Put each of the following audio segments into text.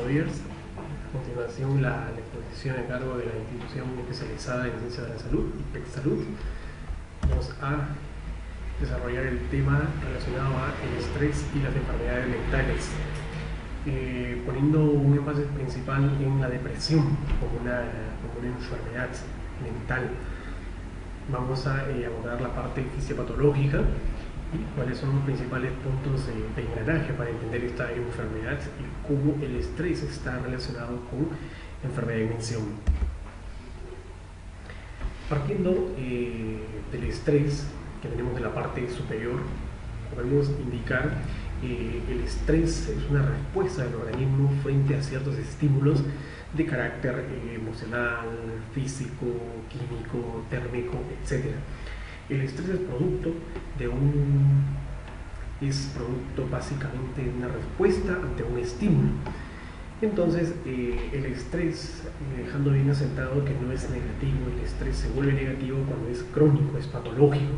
Sawyers. A continuación, la exposición a cargo de la institución especializada en ciencia de la salud, IPEC-Salud. Vamos a desarrollar el tema relacionado a el estrés y las enfermedades mentales, poniendo un énfasis principal en la depresión como una enfermedad mental. Vamos a abordar la parte fisiopatológica y cuáles son los principales puntos de engranaje para entender esta enfermedad y cómo el estrés está relacionado con enfermedad de mención. Partiendo del estrés que tenemos en la parte superior, podemos indicar que el estrés es una respuesta del organismo frente a ciertos estímulos de carácter emocional, físico, químico, térmico, etc. El estrés es producto básicamente de una respuesta ante un estímulo. Entonces, el estrés, dejando bien asentado que no es negativo, el estrés se vuelve negativo cuando es crónico, es patológico,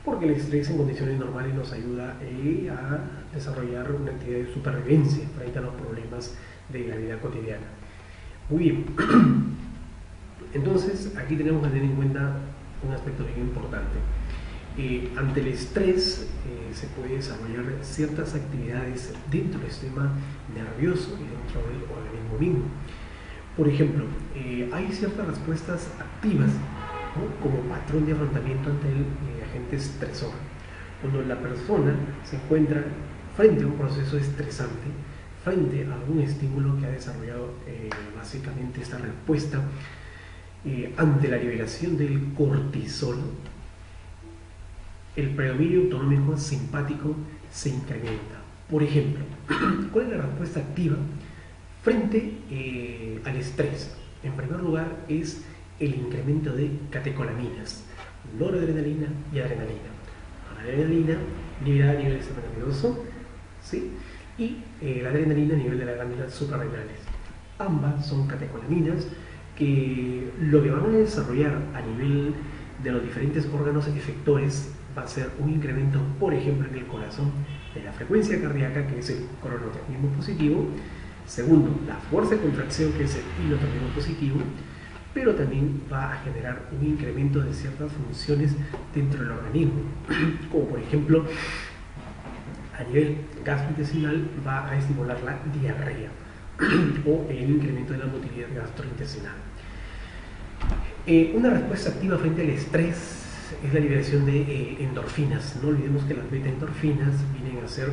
porque el estrés en condiciones normales nos ayuda a desarrollar una actividad de supervivencia frente a los problemas de la vida cotidiana. Muy bien, entonces aquí tenemos que tener en cuenta un aspecto bien importante. Ante el estrés se puede desarrollar ciertas actividades dentro del sistema nervioso y dentro del organismo mismo. Por ejemplo, hay ciertas respuestas activas, ¿no?, como patrón de afrontamiento ante el agente estresor. Cuando la persona se encuentra frente a un proceso estresante, frente a algún estímulo que ha desarrollado básicamente esta respuesta, ante la liberación del cortisol, el predominio autonómico simpático se incrementa. Por ejemplo, ¿cuál es la respuesta activa frente al estrés? En primer lugar, es el incremento de catecolaminas, noradrenalina y adrenalina. Adrenalina liberada a nivel del sistema nervioso, ¿sí?, y la adrenalina a nivel de las glándulas suprarrenales. Ambas son catecolaminas que lo que van a desarrollar a nivel de los diferentes órganos efectores va a ser un incremento, por ejemplo, en el corazón, de la frecuencia cardíaca, que es el coronotropismo positivo. Segundo, la fuerza de contracción, que es el inotropismo positivo, pero también va a generar un incremento de ciertas funciones dentro del organismo, como por ejemplo, a nivel gastrointestinal va a estimular la diarrea o el incremento de la motilidad gastrointestinal. Una respuesta activa frente al estrés es la liberación de endorfinas. No olvidemos que las beta-endorfinas vienen a ser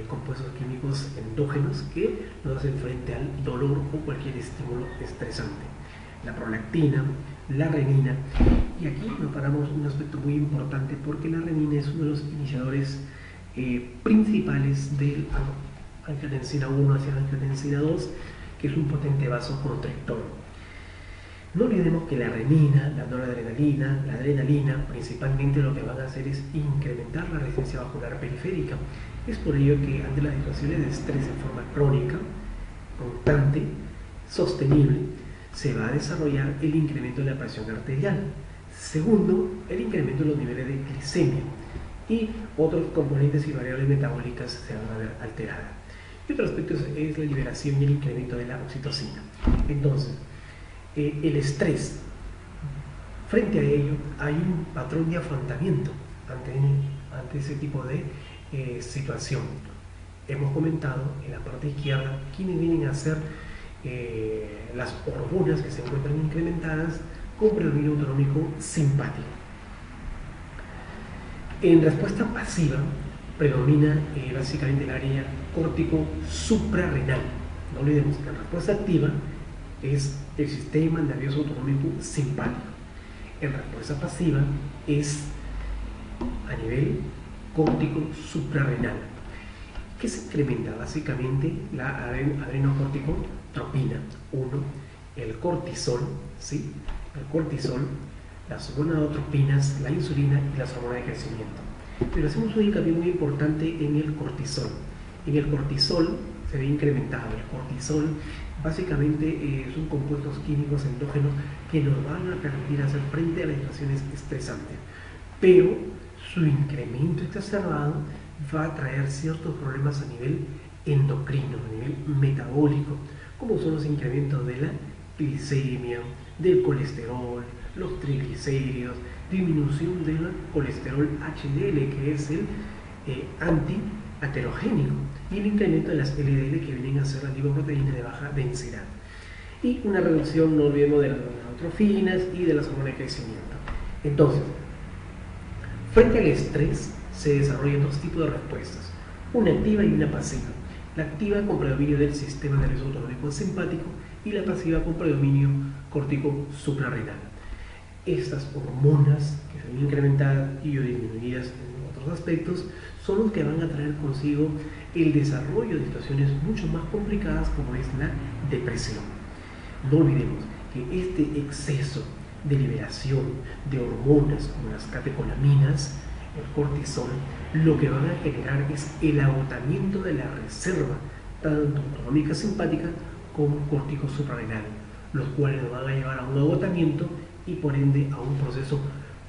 compuestos químicos endógenos que nos hacen frente al dolor o cualquier estímulo estresante. La prolactina, la renina, y aquí nos paramos un aspecto muy importante porque la renina es uno de los iniciadores principales del angiotensina 1 hacia la angiotensina 2, que es un potente vasoconstrictor. No olvidemos que la renina, la noradrenalina, la adrenalina, principalmente lo que van a hacer es incrementar la resistencia vascular periférica. Es por ello que ante las situaciones de estrés en forma crónica, constante, sostenible, se va a desarrollar el incremento de la presión arterial. Segundo, el incremento de los niveles de glicemia. Y otros componentes y variables metabólicas se van a ver alteradas. Y otro aspecto es la liberación y el incremento de la oxitocina. Entonces, el estrés, frente a ello, hay un patrón de afrontamiento ante ese tipo de situación. Hemos comentado en la parte izquierda quiénes vienen a ser las hormonas que se encuentran incrementadas con predominio autonómico simpático. En respuesta pasiva predomina básicamente el área córtico suprarrenal. No olvidemos que en respuesta activa es el sistema nervioso autonómico simpático. En respuesta pasiva es a nivel córtico suprarrenal. ¿Qué se incrementa? Básicamente la adrenocorticotropina 1, el cortisol, ¿sí?, el cortisol, las gonadotropinas, la insulina y las hormonas de crecimiento. Pero hacemos un hincapié muy importante en el cortisol. En el cortisol se ve incrementado. El cortisol básicamente son compuestos químicos endógenos que nos van a permitir hacer frente a las situaciones estresantes. Pero su incremento exacerbado va a traer ciertos problemas a nivel endocrino, a nivel metabólico, como son los incrementos de la glicemia, del colesterol, los triglicéridos, disminución del colesterol HDL, que es el anti-aterogénico, y el incremento de las LDL, que vienen a ser las lipoproteínas de baja densidad. Y una reducción, no olvidemos, de las neurotrofinas y de las hormonas de crecimiento. Entonces, frente al estrés se desarrollan dos tipos de respuestas, una activa y una pasiva. La activa con predominio del sistema nervioso autonómico simpático y la pasiva con predominio córtico suprarrenal. Estas hormonas que son incrementadas y o disminuidas en otros aspectos son los que van a traer consigo el desarrollo de situaciones mucho más complicadas, como es la depresión. No olvidemos que este exceso de liberación de hormonas como las catecolaminas, el cortisol, lo que van a generar es el agotamiento de la reserva tanto autonómica simpática como córtico suprarrenal, los cuales nos van a llevar a un agotamiento y por ende a un proceso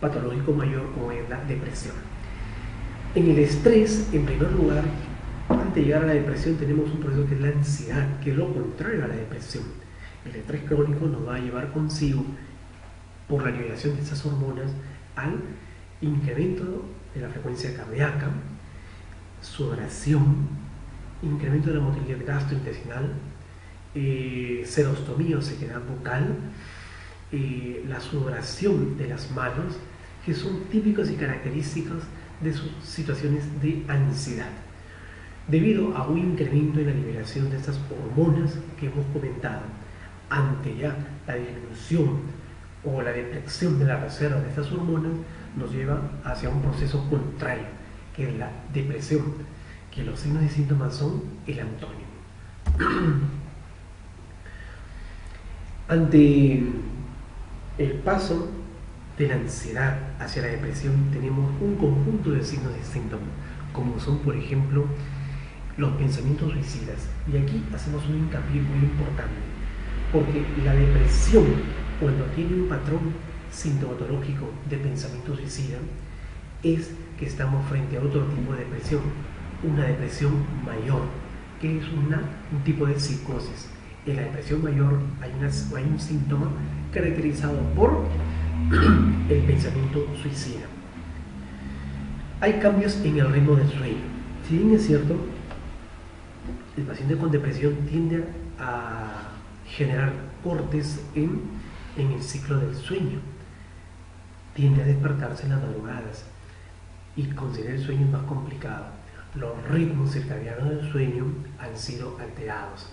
patológico mayor, como es la depresión. En el estrés, en primer lugar, antes de llegar a la depresión, tenemos un proceso que es la ansiedad, que es lo contrario a la depresión. El estrés crónico nos va a llevar consigo, por la liberación de estas hormonas, al incremento de la frecuencia cardíaca, sudoración, incremento de la motilidad gastrointestinal, serostomía o sequedad bucal, la sudoración de las manos, que son típicos y característicos de sus situaciones de ansiedad, debido a un incremento en la liberación de estas hormonas que hemos comentado. Ante ya la disminución o la depleción de la reserva de estas hormonas, nos lleva hacia un proceso contrario, que es la depresión, que los signos y síntomas son el antónimo. Ante el paso de la ansiedad hacia la depresión, tenemos un conjunto de signos y síntomas, como son, por ejemplo, los pensamientos suicidas. Y aquí hacemos un hincapié muy importante, porque la depresión, cuando tiene un patrón sintomatológico de pensamiento suicida, es que estamos frente a otro tipo de depresión, una depresión mayor, que es un tipo de psicosis. En la depresión mayor hay un síntoma caracterizado por el pensamiento suicida. Hay cambios en el ritmo del sueño. Si bien es cierto, el paciente con depresión tiende a generar cortes en el ciclo del sueño, tiende a despertarse en las madrugadas y considera el sueño más complicado. Los ritmos circadianos del sueño han sido alterados.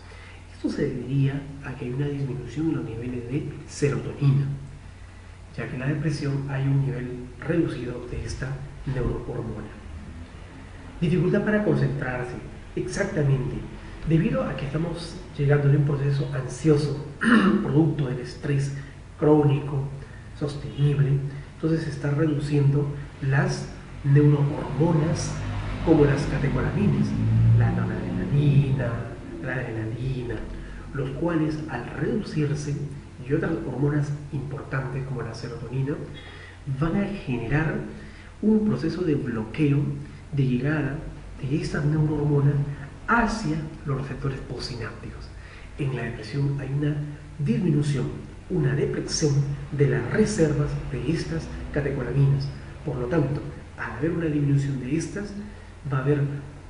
Esto se debería a que hay una disminución en los niveles de serotonina, ya que en la depresión hay un nivel reducido de esta neurohormona. Dificultad para concentrarse, exactamente, debido a que estamos llegando a un proceso ansioso, producto del estrés crónico, sostenible. Entonces se están reduciendo las neurohormonas como las catecolaminas, la noradrenalina, la adrenalina, los cuales al reducirse, y otras hormonas importantes como la serotonina, van a generar un proceso de bloqueo de llegada de estas neurohormonas hacia los receptores postsinápticos. En la depresión hay una disminución, una depresión de las reservas de estas catecolaminas. Por lo tanto, al haber una disminución de estas, va a haber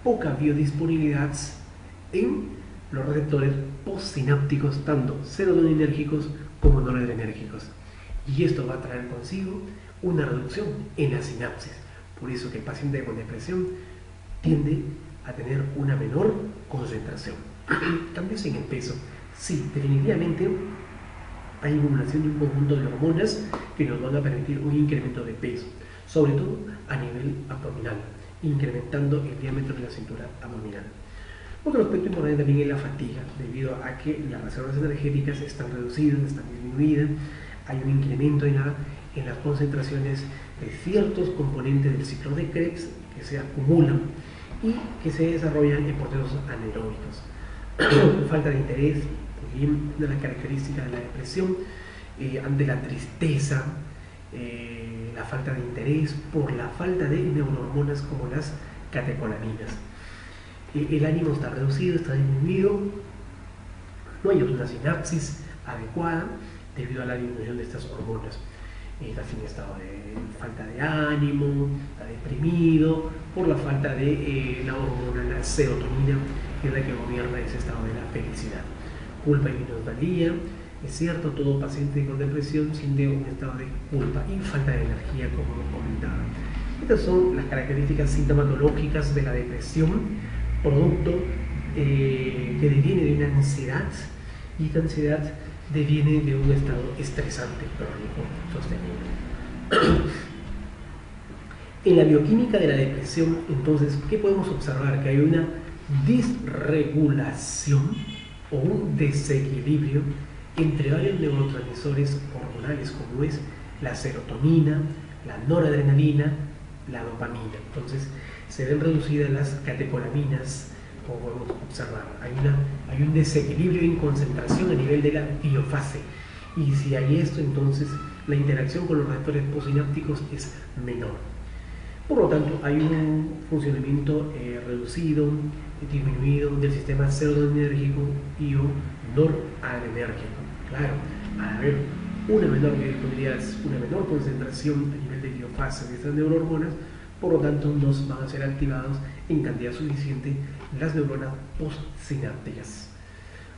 poca biodisponibilidad en los receptores postsinápticos, tanto serotoninérgicos como noradrenérgicos. Y esto va a traer consigo una reducción en la sinapsis. Por eso que el paciente con depresión tiende a tener una menor concentración. Cambios en el peso. Sí, definitivamente hay acumulación de un conjunto de hormonas que nos van a permitir un incremento de peso, sobre todo a nivel abdominal, incrementando el diámetro de la cintura abdominal. Otro aspecto importante también es la fatiga, debido a que las reservas energéticas están reducidas, están disminuidas, hay un incremento en las concentraciones de ciertos componentes del ciclo de Krebs que se acumulan y que se desarrollan en procesos anaeróbicos. Falta de interés, también una de las características de la depresión, ante la tristeza, la falta de interés por la falta de neurohormonas como las catecolaminas. el ánimo está reducido, está disminuido, no hay una sinapsis adecuada debido a la disminución de estas hormonas. Está en estado de falta de ánimo, está deprimido por la falta de la hormona, la serotonina, que es la que gobierna ese estado de la felicidad. Culpa y minusvalía. Es cierto, todo paciente con depresión siente un estado de culpa y falta de energía, como comentaba. Estas son las características sintomatológicas de la depresión, producto que deviene de una ansiedad, y esta ansiedad deviene de un estado estresante crónico sostenible. En la bioquímica de la depresión, entonces, ¿qué podemos observar? Que hay una disregulación o un desequilibrio entre varios neurotransmisores hormonales, como es la serotonina, la noradrenalina, la dopamina. Entonces, se ven reducidas las catecolaminas, como podemos observar. Hay un desequilibrio en concentración a nivel de la biofase. Y si hay esto, entonces la interacción con los receptores postsinápticos es menor. Por lo tanto, hay un funcionamiento reducido, disminuido del sistema serotoninérgico y o noradrenérgico. Claro, al haber una menor concentración a nivel de biofase de estas neurohormonas, por lo tanto, no van a ser activados en cantidad suficiente las neuronas postsinápticas.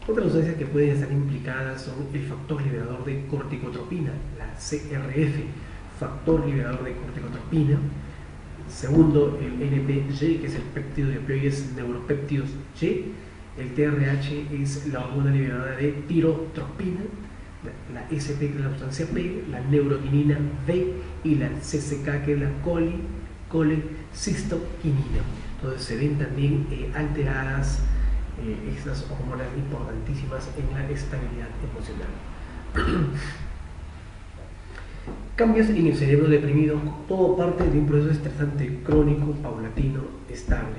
Otras sustancias que pueden estar implicadas son el factor liberador de corticotropina, la CRF, factor liberador de corticotropina. Segundo, el NPY, que es el péptido de opioides neuropéptidos Y. El TRH es la hormona liberadora de tirotropina, la SP, que es la sustancia P, la neuroquinina B y la CCK, que es la colecistoquinina. Entonces se ven también alteradas estas hormonas importantísimas en la estabilidad emocional. Cambios en el cerebro deprimido, todo parte de un proceso estresante crónico, paulatino, estable.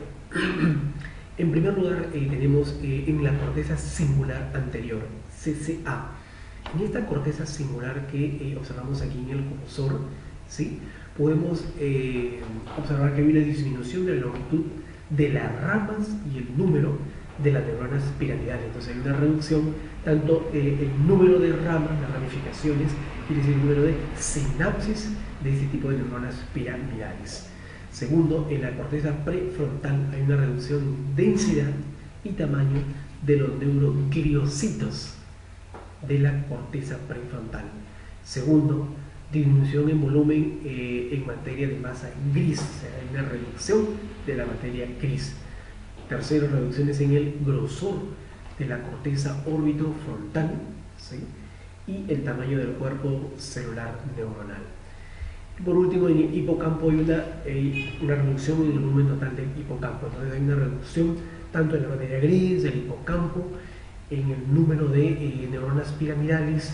En primer lugar, tenemos en la corteza singular anterior, CCA. En esta corteza singular que observamos aquí en el cursor, ¿sí?, podemos observar que hay una disminución de la longitud de las ramas y el número de las neuronas piramidales. Entonces hay una reducción, tanto el número de ramas, las ramificaciones, y el número de sinapsis de este tipo de neuronas piramidales. Segundo, en la corteza prefrontal hay una reducción en densidad y tamaño de los neurogliocitos de la corteza prefrontal. Segundo, disminución en volumen en materia de masa gris, o sea, hay una reducción de la materia gris. Tercero, reducciones en el grosor de la corteza órbito-frontal, ¿sí?, y el tamaño del cuerpo celular neuronal. Por último, en el hipocampo hay una reducción en el volumen total del hipocampo. Entonces hay una reducción tanto en la materia gris del hipocampo, en el número de neuronas piramidales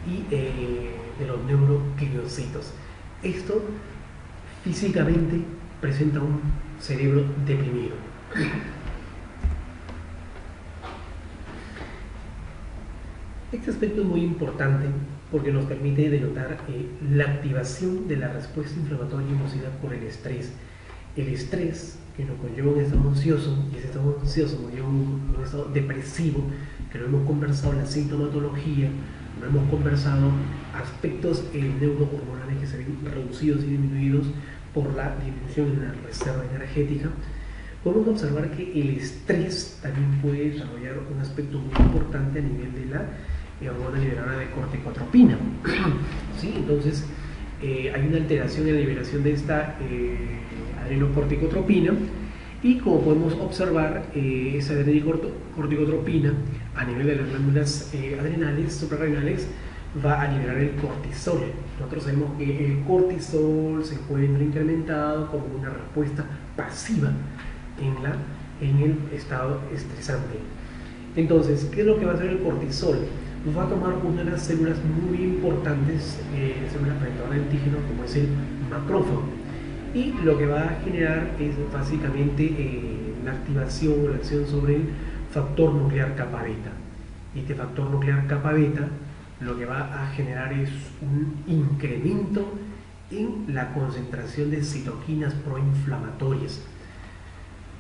y de los neurogliocitos. Esto físicamente presenta un cerebro deprimido. Este aspecto es muy importante porque nos permite denotar la activación de la respuesta inflamatoria inducida por el estrés. El estrés que nos conlleva un estado ansioso, y ese estado ansioso nos lleva a un estado depresivo, que lo hemos conversado en la sintomatología, lo hemos conversado aspectos neurohormonales que se ven reducidos y disminuidos por la disminución en la reserva energética. Podemos observar que el estrés también puede desarrollar un aspecto muy importante a nivel de la hormona liberadora de corticotropina. ¿Sí? Entonces, hay una alteración en la liberación de esta adrenocorticotropina, y como podemos observar, esa adrenocorticotropina a nivel de las glándulas adrenales, suprarrenales, va a liberar el cortisol. Nosotros sabemos que el cortisol se encuentra incrementado como una respuesta pasiva en el estado estresante. Entonces, ¿qué es lo que va a hacer el cortisol? Pues va a tomar una de las células muy importantes, células protectoras de antígeno, como es el macrófago, y lo que va a generar es básicamente la activación o la acción sobre el factor nuclear kappa beta. Y este factor nuclear kappa beta lo que va a generar es un incremento en la concentración de citoquinas proinflamatorias.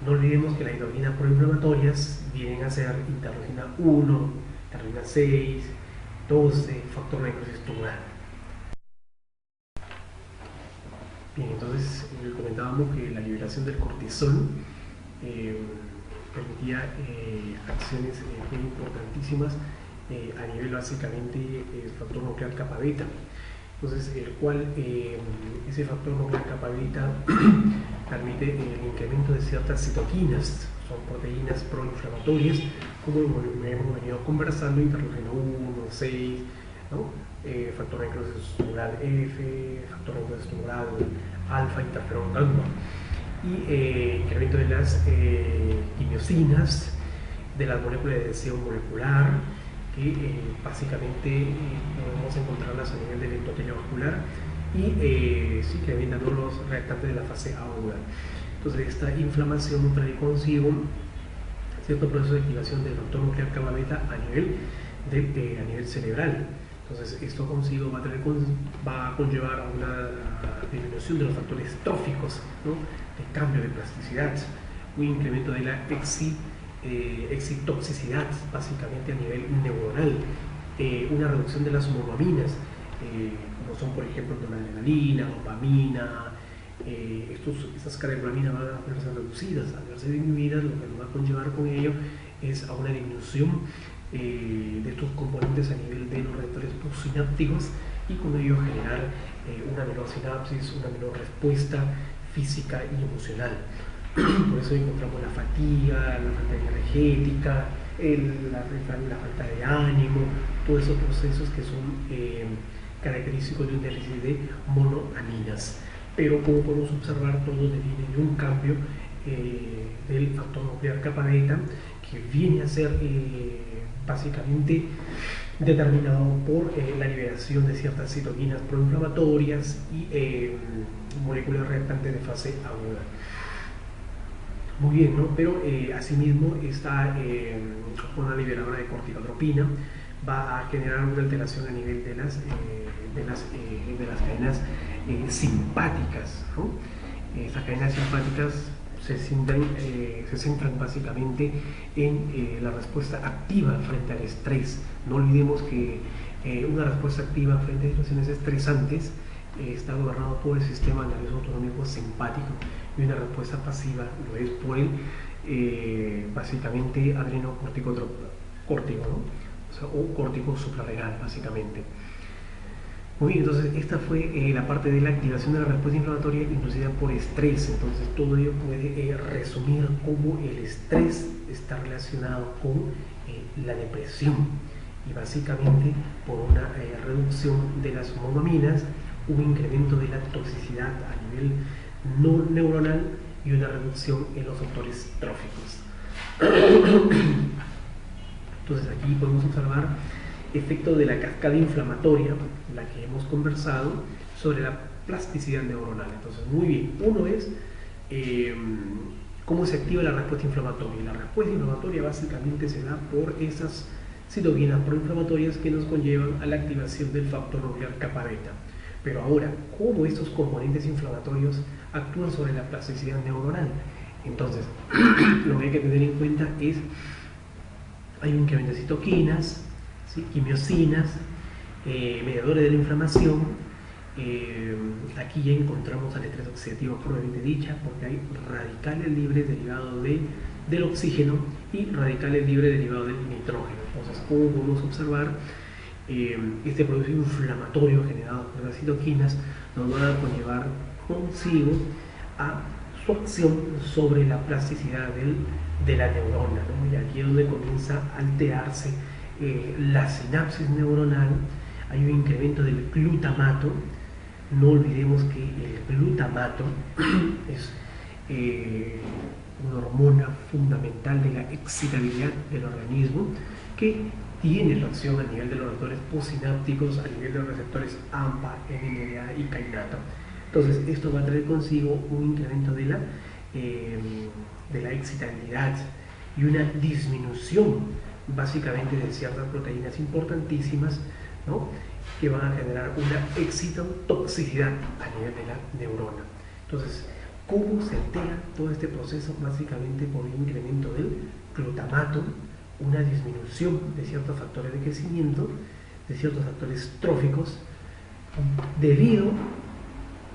No olvidemos que las citoquinas proinflamatorias vienen a ser interleucina 1, interleucina 6, 12, factor de necrosis tumoral. Bien, entonces comentábamos que la liberación del cortisol permitía acciones muy importantísimas a nivel básicamente del factor nuclear kappa beta. Entonces, el cual ese factor nuclear kappa beta permite el incremento de ciertas citoquinas, son proteínas proinflamatorias, como hemos venido conversando, interleucina 1, 6, ¿no? Factor de necrosis tumoral F, factor de necrosis tumoral alfa, interferón gamma, y incremento de las quimiosinas, de las moléculas de deseo molecular, que básicamente podemos encontrarlas a nivel del endotelio vascular, y sí que incrementan los reactantes de la fase aguda. Entonces, esta inflamación trae consigo cierto proceso de activación del factor nuclear kappa beta a nivel cerebral. Entonces, esto consigo va a conllevar a una disminución de los factores tróficos, ¿no? De cambio de plasticidad, un incremento de la excitoxicidad, básicamente a nivel neuronal, una reducción de las monoaminas, como son, por ejemplo, noradrenalina, dopamina. Estas catecolaminas van a verse reducidas, al verse disminuidas, lo que nos va a conllevar con ello es a una disminución de estos componentes a nivel de los receptores postsinápticos, y con ello generar una menor sinapsis, una menor respuesta física y emocional. Por eso encontramos la fatiga, la falta energética, la falta de ánimo, todos esos procesos que son característicos de un déficit de monoaminas. Pero como podemos observar, todo viene de un cambio del factor nuclear kappa beta, que viene a ser básicamente determinado por la liberación de ciertas citoquinas proinflamatorias y moléculas reactantes de fase aguda. Muy bien, ¿no? Pero asimismo esta hormona liberadora de corticotropina va a generar una alteración a nivel de las cadenas simpáticas, ¿no? Estas cadenas simpáticas se centran básicamente en la respuesta activa frente al estrés. No olvidemos que una respuesta activa frente a situaciones estresantes está gobernado por el sistema nervioso autonómico simpático, y una respuesta pasiva lo es por el básicamente adrenocortico, ¿no? O córtico suprarrenal, básicamente. Muy bien, entonces esta fue la parte de la activación de la respuesta inflamatoria inducida por estrés. Entonces todo ello puede resumir cómo el estrés está relacionado con la depresión, y básicamente por una reducción de las monoaminas, un incremento de la toxicidad a nivel no neuronal y una reducción en los factores tróficos. Entonces aquí podemos observar efecto de la cascada inflamatoria, la que hemos conversado, sobre la plasticidad neuronal. Entonces, muy bien, uno es cómo se activa la respuesta inflamatoria. La respuesta inflamatoria básicamente se da por esas citoquinas proinflamatorias que nos conllevan a la activación del factor nuclear kappa beta. Pero ahora, ¿cómo estos componentes inflamatorios actúan sobre la plasticidad neuronal? Entonces, lo que hay que tener en cuenta es, hay un incremento de citoquinas, ¿sí? Quimiosinas, mediadores de la inflamación. Aquí ya encontramos al estrés oxidativo propiamente dicha, porque hay radicales libres derivados del oxígeno y radicales libres derivados del nitrógeno. Entonces, como podemos observar, este proceso inflamatorio generado por las citoquinas nos va a conllevar consigo a su acción sobre la plasticidad de la neurona, ¿no? Y aquí es donde comienza a alterarse la sinapsis neuronal. Hay un incremento del glutamato. No olvidemos que el glutamato es una hormona fundamental de la excitabilidad del organismo, que tiene reacción a nivel de los receptores postsinápticos, a nivel de los receptores AMPA, NMDA y kainato. Entonces, esto va a traer consigo un incremento de la excitabilidad y una disminución básicamente de ciertas proteínas importantísimas, ¿no? Que van a generar una excitotoxicidad a nivel de la neurona. Entonces, ¿Cómo se altera todo este proceso? Básicamente por un incremento del glutamato, una disminución de ciertos factores de crecimiento, de ciertos factores tróficos, debido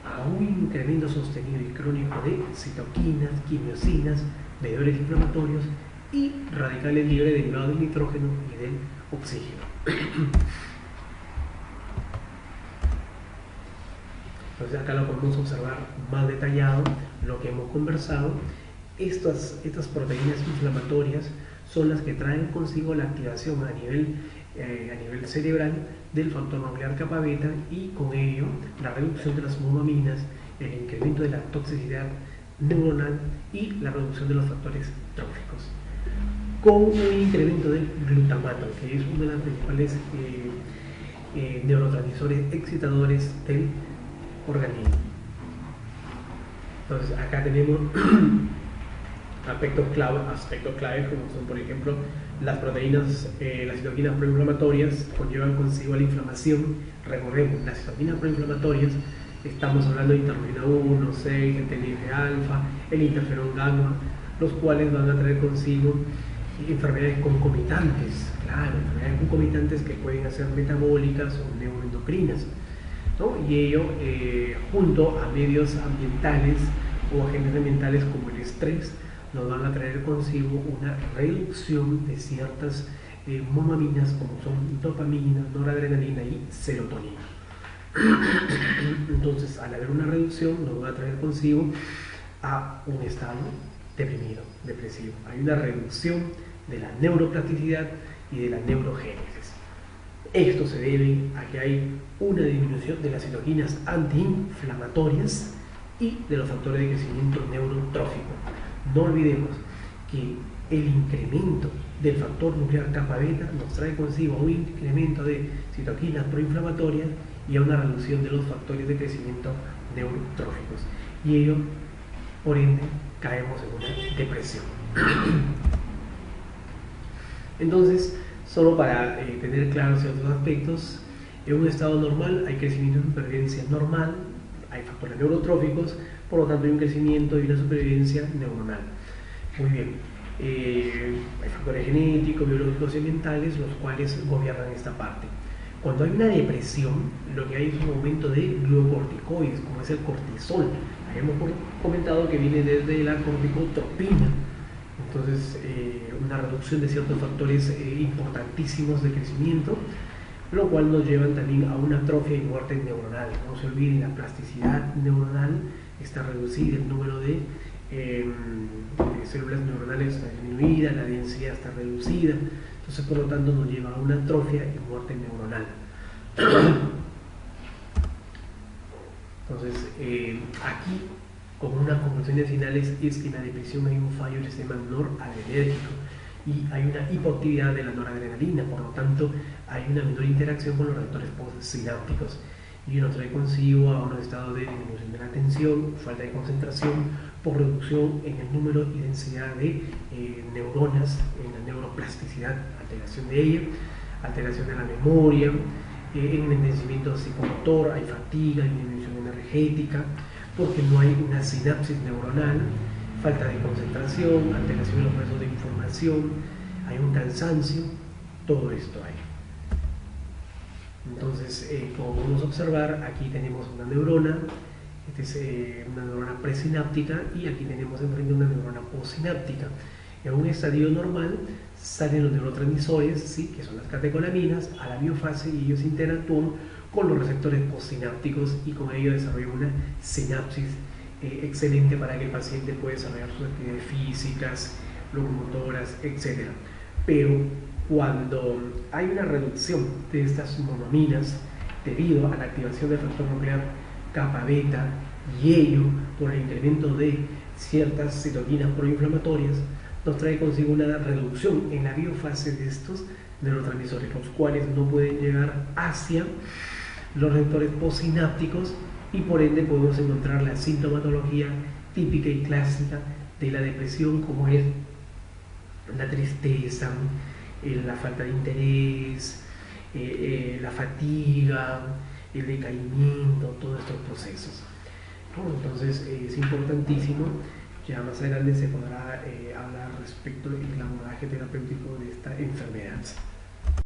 a un incremento sostenido y crónico de citoquinas, quimiosinas, mediadores inflamatorios y radicales libres derivados del nitrógeno y del oxígeno. Entonces acá lo podemos observar más detallado, lo que hemos conversado. Estas proteínas inflamatorias son las que traen consigo la activación a nivel cerebral del factor nuclear kappa beta y con ello la reducción de las monoaminas, el incremento de la toxicidad neuronal y la reducción de los factores tróficos, con un incremento del glutamato, que es uno de los principales neurotransmisores excitadores del organismo. Entonces acá tenemos aspectos clave como son, por ejemplo, las proteínas, las citoquinas proinflamatorias conllevan consigo la inflamación. Recordemos, las citoquinas proinflamatorias, estamos hablando de interleucina 1, 6, el TNF-alfa, el interferón gamma, los cuales van a traer consigo enfermedades concomitantes, enfermedades concomitantes que pueden ser metabólicas o neuroendocrinas, ¿no? Y ello junto a medios ambientales o agentes ambientales como el estrés nos van a traer consigo una reducción de ciertas monoaminas como son dopamina, noradrenalina y serotonina. Entonces, al haber una reducción, nos va a traer consigo a un estado deprimido, depresivo. Hay una reducción de la neuroplasticidad y de la neurogénesis. Esto se debe a que hay una disminución de las citoquinas antiinflamatorias y de los factores de crecimiento neurotrófico. No olvidemos que el incremento del factor nuclear kappa beta nos trae consigo un incremento de citoquinas proinflamatorias y a una reducción de los factores de crecimiento neurotróficos. Y ello, por ende, caemos en una depresión. Entonces, solo para tener claros ciertos aspectos, en un estado normal hay crecimiento y supervivencia normal, hay factores neurotróficos, por lo tanto hay un crecimiento y una supervivencia neuronal. Muy bien, hay factores genéticos, biológicos y ambientales los cuales gobiernan esta parte. Cuando hay una depresión, lo que hay es un aumento de glucocorticoides, como es el cortisol. Habíamos comentado que viene desde la corticotropina. Entonces, una reducción de ciertos factores importantísimos de crecimiento, lo cual nos lleva también a una atrofia y muerte neuronal. No se olviden, la plasticidad neuronal está reducida, el número de células neuronales está disminuida, la densidad está reducida. Entonces, por lo tanto, nos lleva a una atrofia y muerte neuronal. Entonces, aquí, como una conclusión de finales, es que en la depresión hay un fallo del sistema noradrenérgico y hay una hipoactividad de la noradrenalina, por lo tanto, hay una menor interacción con los receptores postsinápticos y uno trae consigo a un estado de disminución de la atención, falta de concentración, por reducción en el número y densidad de neuronas, en la neuroplasticidad, alteración de ella, alteración de la memoria, en el envejecimiento psicomotor, hay fatiga, hay disminución energética, porque no hay una sinapsis neuronal, falta de concentración, alteración en los procesos de información, hay un cansancio, todo esto hay. Entonces, como podemos observar, aquí tenemos una neurona, una neurona presináptica y aquí tenemos enfrente una neurona postsináptica. En un estadio normal salen los neurotransmisores, ¿sí?, que son las catecolaminas, a la biofase y ellos interactúan con los receptores postsinápticos y con ello desarrollan una sinapsis excelente para que el paciente pueda desarrollar sus actividades físicas, locomotoras, etc. Pero cuando hay una reducción de estas monoaminas debido a la activación del factor nuclear kappa beta y ello por el incremento de ciertas citoquinas proinflamatorias, nos trae consigo una reducción en la biofase de estos neurotransmisores, los cuales no pueden llegar hacia los receptores postsinápticos y por ende podemos encontrar la sintomatología típica y clásica de la depresión, como es la tristeza, la falta de interés, la fatiga, el decaimiento, todos estos procesos. ¿no? Entonces es importantísimo. Ya más adelante se podrá hablar respecto del abordaje terapéutico de esta enfermedad.